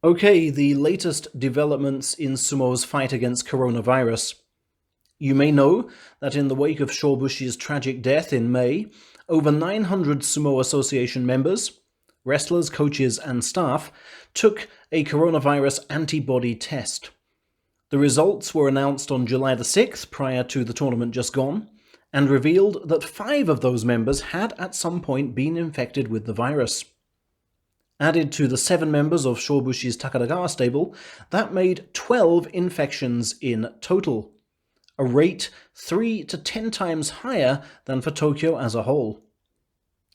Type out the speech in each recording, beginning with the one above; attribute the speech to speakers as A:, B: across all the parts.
A: Okay, the latest developments in Sumo's fight against coronavirus. You may know that in the wake of Shobushi's tragic death in May, over 900 Sumo Association members, wrestlers, coaches, and staff took a coronavirus antibody test. The results were announced on July the 6th, prior to the tournament just gone, and revealed that 5 of those members had at some point been infected with the virus. Added to the 7 members of Shobushi's Takadagawa stable, that made 12 infections in total, a rate 3 to 10 times higher than for Tokyo as a whole.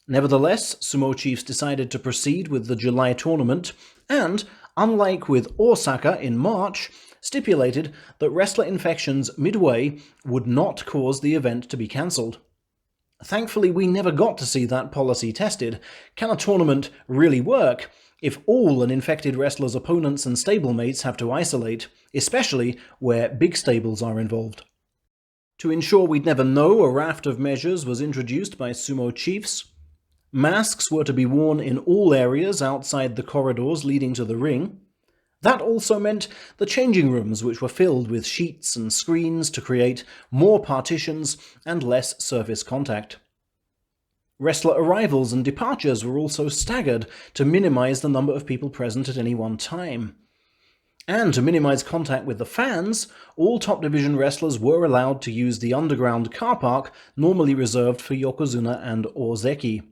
A: Nevertheless, Sumo Chiefs decided to proceed with the July tournament and, unlike with Osaka in March, stipulated that wrestler infections midway would not cause the event to be cancelled. Thankfully, we never got to see that policy tested. Can a tournament really work if all an infected wrestler's opponents and stablemates have to isolate, especially where big stables are involved? To ensure we'd never know, a raft of measures was introduced by Sumo Chiefs. Masks were to be worn in all areas outside the corridors leading to the ring. That also meant the changing rooms, which were filled with sheets and screens to create more partitions and less surface contact. Wrestler arrivals and departures were also staggered to minimize the number of people present at any one time. And to minimize contact with the fans, all top division wrestlers were allowed to use the underground car park normally reserved for Yokozuna and Ozeki.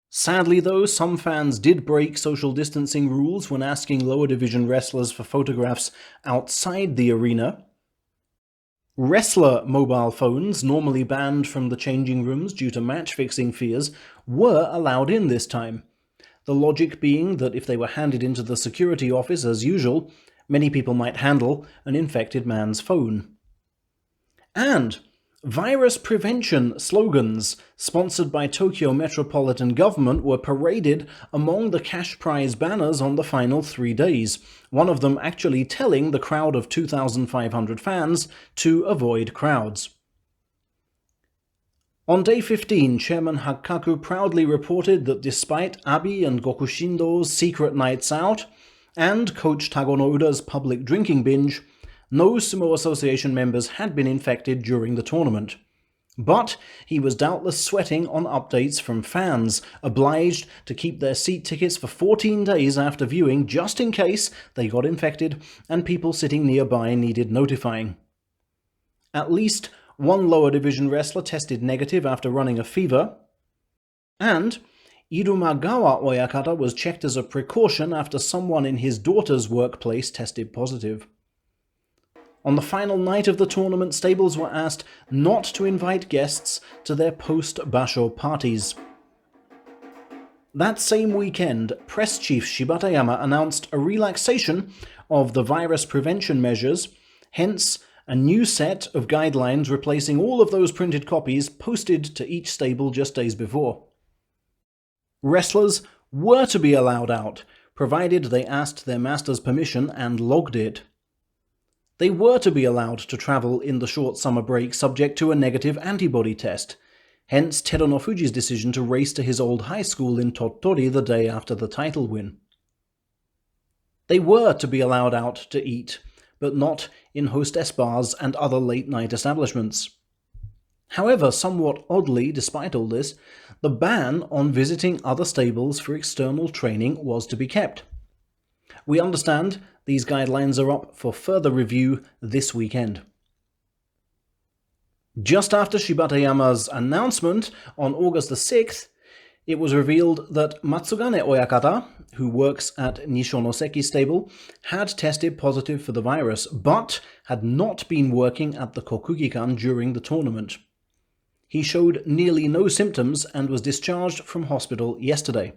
A: Sadly though, some fans did break social distancing rules when asking lower division wrestlers for photographs outside the arena. Wrestler mobile phones, normally banned from the changing rooms due to match-fixing fears, were allowed in this time. The logic being that if they were handed into the security office as usual, many people might handle an infected man's phone. And virus prevention slogans, sponsored by Tokyo Metropolitan Government, were paraded among the cash prize banners on the final 3 days, one of them actually telling the crowd of 2,500 fans to avoid crowds. On day 15, Chairman Hakkaku proudly reported that despite Abi and Gokushindo's secret nights out, and Coach Tagono Uda's public drinking binge, no Sumo Association members had been infected during the tournament. But he was doubtless sweating on updates from fans, obliged to keep their seat tickets for 14 days after viewing just in case they got infected and people sitting nearby needed notifying. At least one lower division wrestler tested negative after running a fever, and Irumagawa Oyakata was checked as a precaution after someone in his daughter's workplace tested positive. On the final night of the tournament, stables were asked not to invite guests to their post-basho parties. That same weekend, press chief Shibatayama announced a relaxation of the virus prevention measures, hence a new set of guidelines replacing all of those printed copies posted to each stable just days before. Wrestlers were to be allowed out, provided they asked their master's permission and logged it. They were to be allowed to travel in the short summer break subject to a negative antibody test, hence Terunofuji's decision to race to his old high school in Tottori the day after the title win. They were to be allowed out to eat, but not in hostess bars and other late-night establishments. However, somewhat oddly, despite all this, the ban on visiting other stables for external training was to be kept. We understand these guidelines are up for further review this weekend. Just after Shibatayama's announcement on August the 6th, it was revealed that Matsugane Oyakata, who works at Nishonoseki stable, had tested positive for the virus, but had not been working at the Kokugikan during the tournament. He showed nearly no symptoms and was discharged from hospital yesterday.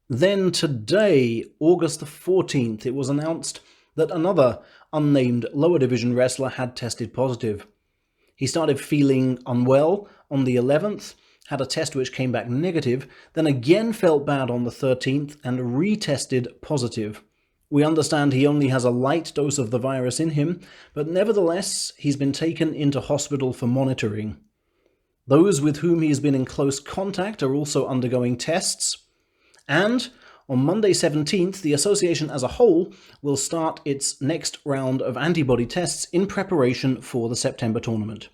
A: Then today, August the 14th, it was announced that another unnamed lower division wrestler had tested positive. He started feeling unwell on the 11th, had a test which came back negative, then again felt bad on the 13th and retested positive. We understand he only has a light dose of the virus in him, but nevertheless he's been taken into hospital for monitoring. Those with whom he has been in close contact are also undergoing tests, and On Monday 17th, the association as a whole will start its next round of antibody tests in preparation for the September tournament.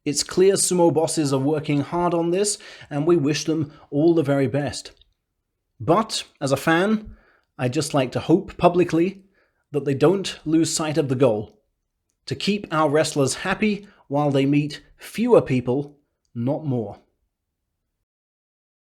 A: It's clear sumo bosses are working hard on this, and we wish them all the very best. But, as a fan, I'd just like to hope publicly that they don't lose sight of the goal: to keep our wrestlers happy while they meet fewer people, not more.